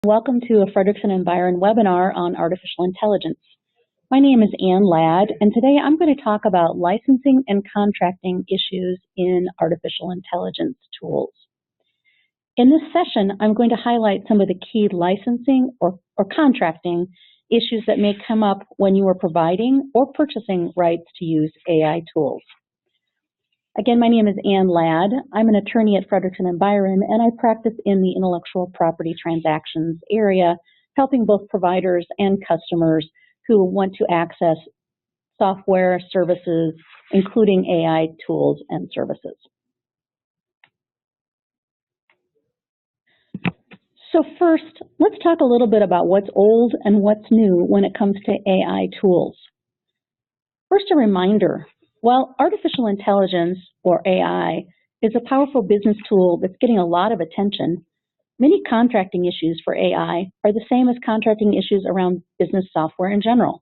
Welcome to a Fredrikson Byron webinar on artificial intelligence. My name is Ann Ladd, and today I'm going to talk about licensing and contracting issues in artificial intelligence tools. In this session, I'm going to highlight some of the key licensing or contracting issues that may come up when you are providing or purchasing rights to use AI tools. Again, my name is Ann Ladd. I'm an attorney at Fredrikson Byron, and I practice in the intellectual property transactions area, helping both providers and customers who want to access software services, including AI tools and services. So first, let's talk a little bit about what's old and what's new when it comes to AI tools. First, a reminder. While artificial intelligence, or AI, is a powerful business tool that's getting a lot of attention, many contracting issues for AI are the same as contracting issues around business software in general.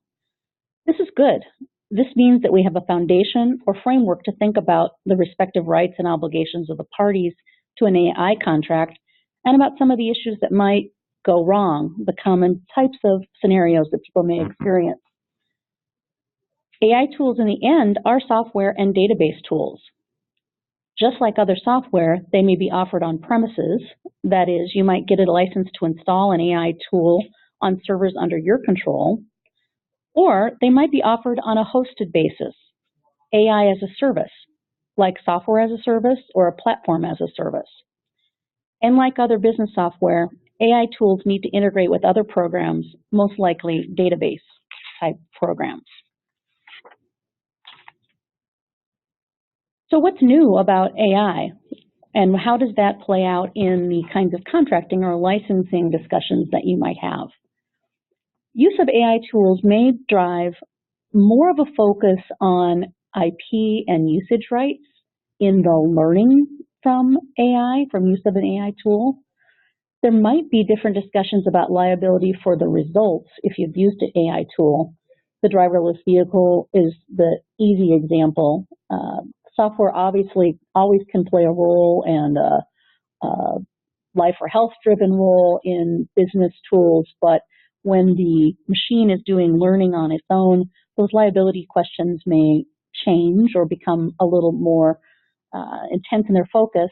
This is good. This means that we have a foundation or framework to think about the respective rights and obligations of the parties to an AI contract and about some of the issues that might go wrong, the common types of scenarios that people may experience. AI tools in the end are software and database tools. Just like other software, they may be offered on premises. That is, you might get a license to install an AI tool on servers under your control, or they might be offered on a hosted basis, AI as a service, like software as a service or a platform as a service. And like other business software, AI tools need to integrate with other programs, most likely database type programs. So what's new about AI, and how does that play out in the kinds of contracting or licensing discussions that you might have? Use of AI tools may drive more of a focus on IP and usage rights in the learning from AI, from use of an AI tool. There might be different discussions about liability for the results if you've used an AI tool. The driverless vehicle is the easy example. Software obviously always can play a role, and a life or health driven role in business tools, but when the machine is doing learning on its own, those liability questions may change or become a little more intense in their focus.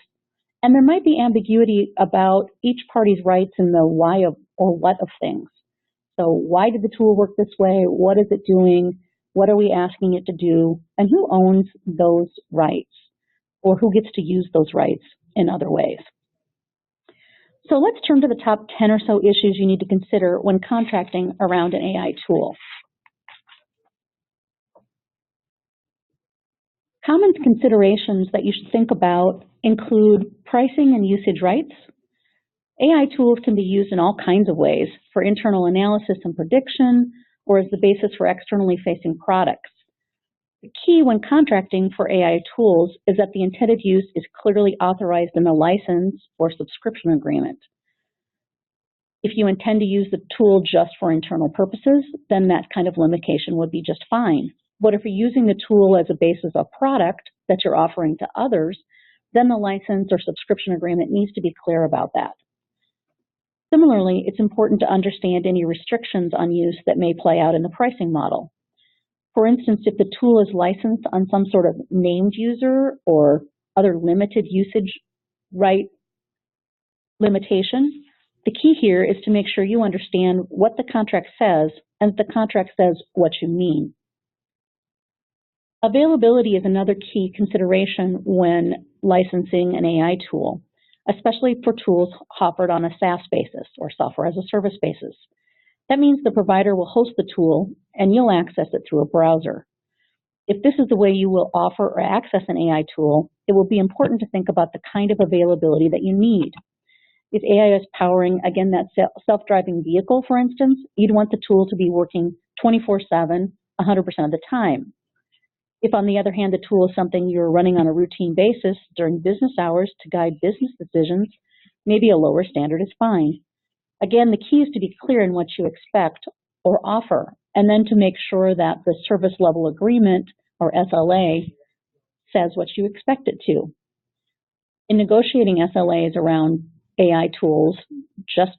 And there might be ambiguity about each party's rights in the why of or what of things. So why did the tool work this way? What is it doing? What are we asking it to do? And who owns those rights? Or who gets to use those rights in other ways? So let's turn to the top 10 or so issues you need to consider when contracting around an AI tool. Common considerations that you should think about include pricing and usage rights. AI tools can be used in all kinds of ways for internal analysis and prediction, or as the basis for externally facing products. The key when contracting for AI tools is that the intended use is clearly authorized in the license or subscription agreement. If you intend to use the tool just for internal purposes, then that kind of limitation would be just fine. But if you're using the tool as a basis of product that you're offering to others, then the license or subscription agreement needs to be clear about that. Similarly, it's important to understand any restrictions on use that may play out in the pricing model. For instance, if the tool is licensed on some sort of named user or other limited usage right limitation, the key here is to make sure you understand what the contract says and the contract says what you mean. Availability is another key consideration when licensing an AI tool, especially for tools offered on a SaaS basis or software as a service basis. That means the provider will host the tool and you'll access it through a browser. If this is the way you will offer or access an AI tool, it will be important to think about the kind of availability that you need. If AI is powering, again, that self-driving vehicle, for instance, you'd want the tool to be working 24/7, 100% of the time. If, on the other hand, the tool is something you're running on a routine basis during business hours to guide business decisions, maybe a lower standard is fine. Again, the key is to be clear in what you expect or offer, and then to make sure that the service level agreement, or SLA, says what you expect it to. In negotiating SLAs around AI tools, just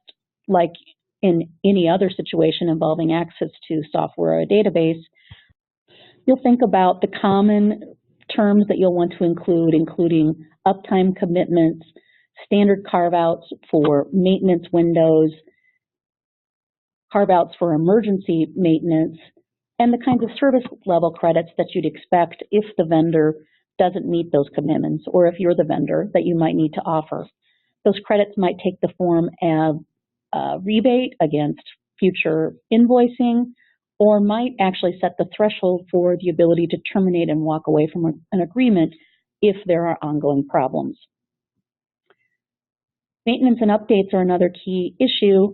like in any other situation involving access to software or a database, you'll think about the common terms that you'll want to include, including uptime commitments, standard carve-outs for maintenance windows, carve-outs for emergency maintenance, and the kinds of service level credits that you'd expect if the vendor doesn't meet those commitments, or if you're the vendor that you might need to offer. Those credits might take the form of a rebate against future invoicing, or might actually set the threshold for the ability to terminate and walk away from an agreement if there are ongoing problems. Maintenance and updates are another key issue.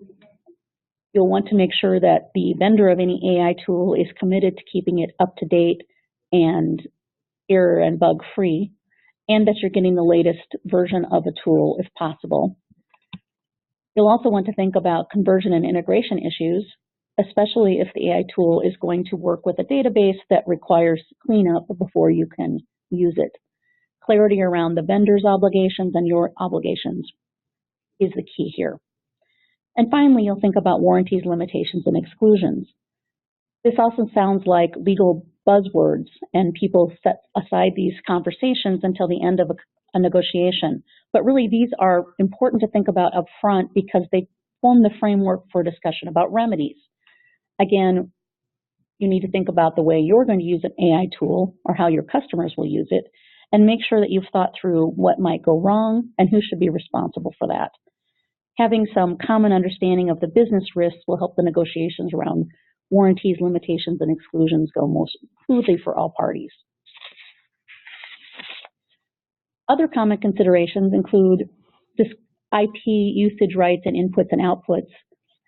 You'll want to make sure that the vendor of any AI tool is committed to keeping it up to date and error and bug free, and that you're getting the latest version of a tool if possible. You'll also want to think about conversion and integration issues, especially if the AI tool is going to work with a database that requires cleanup before you can use it. Clarity around the vendor's obligations and your obligations is the key here. And finally, you'll think about warranties, limitations, and exclusions. This also sounds like legal buzzwords, and people set aside these conversations until the end of a negotiation. But really, these are important to think about up front because they form the framework for discussion about remedies. Again, you need to think about the way you're going to use an AI tool or how your customers will use it, and make sure that you've thought through what might go wrong and who should be responsible for that. Having some common understanding of the business risks will help the negotiations around warranties, limitations, and exclusions go most smoothly for all parties. Other common considerations include IP usage rights and inputs and outputs.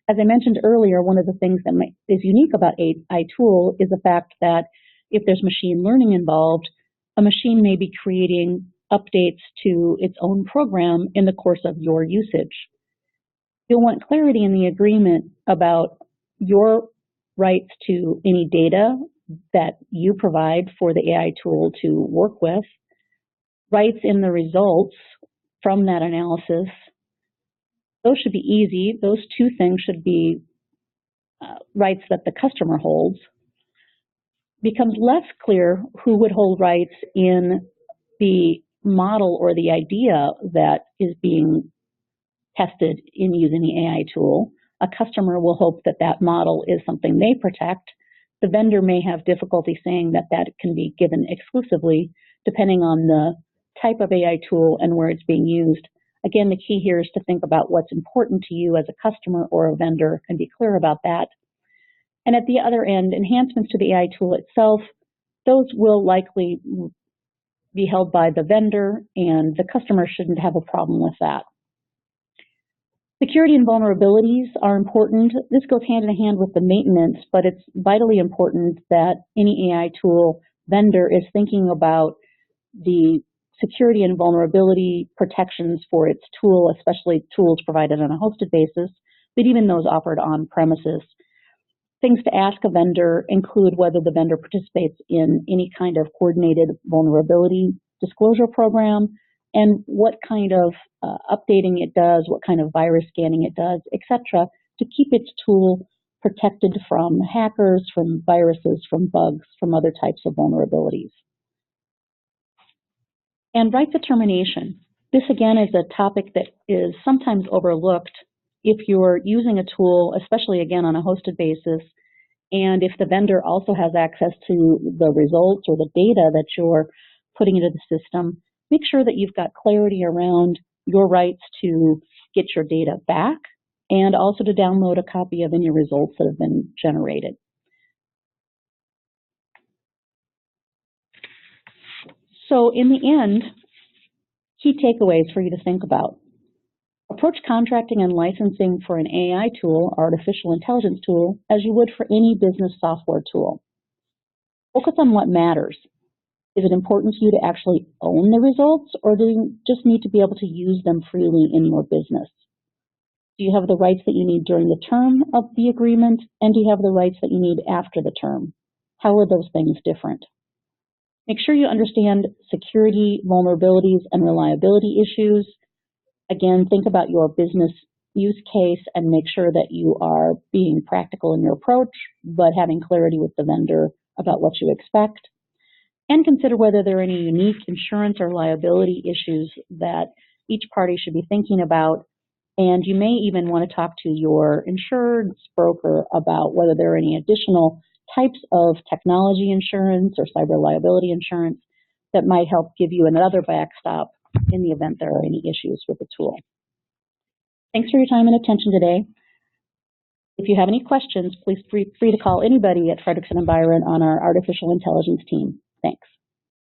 As I mentioned earlier, one of the things that is unique about AI tool is the fact that if there's machine learning involved, a machine may be creating updates to its own program in the course of your usage. You'll want clarity in the agreement about your rights to any data that you provide for the AI tool to work with, rights in the results from that analysis. Those should be easy. Those two things should be rights that the customer holds. Becomes less clear who would hold rights in the model or the idea that is being tested in using the AI tool. A customer will hope that that model is something they protect. The vendor may have difficulty saying that that can be given exclusively, depending on the type of AI tool and where it's being used. Again, the key here is to think about what's important to you as a customer or a vendor and be clear about that. And at the other end, enhancements to the AI tool itself, those will likely be held by the vendor, and the customer shouldn't have a problem with that. Security and vulnerabilities are important. This goes hand in hand with the maintenance, but it's vitally important that any AI tool vendor is thinking about the security and vulnerability protections for its tool, especially tools provided on a hosted basis, but even those offered on premises. Things to ask a vendor include whether the vendor participates in any kind of coordinated vulnerability disclosure program, and what kind of updating it does, what kind of virus scanning it does, etc., to keep its tool protected from hackers, from viruses, from bugs, from other types of vulnerabilities. And right to termination. This again is a topic that is sometimes overlooked if you're using a tool, especially again on a hosted basis, and if the vendor also has access to the results or the data that you're putting into the system. Make sure that you've got clarity around your rights to get your data back and also to download a copy of any results that have been generated. So in the end, key takeaways for you to think about. Approach contracting and licensing for an AI tool, artificial intelligence tool, as you would for any business software tool. Focus on what matters. Is it important to you to actually own the results, or do you just need to be able to use them freely in your business? Do you have the rights that you need during the term of the agreement, and do you have the rights that you need after the term? How are those things different? Make sure you understand security, vulnerabilities, and reliability issues. Again, think about your business use case and make sure that you are being practical in your approach, but having clarity with the vendor about what you expect. And consider whether there are any unique insurance or liability issues that each party should be thinking about. And you may even want to talk to your insurance broker about whether there are any additional types of technology insurance or cyber liability insurance that might help give you another backstop in the event there are any issues with the tool. Thanks for your time and attention today. If you have any questions, please feel free to call anybody at Fredrikson Byron on our artificial intelligence team. Thanks.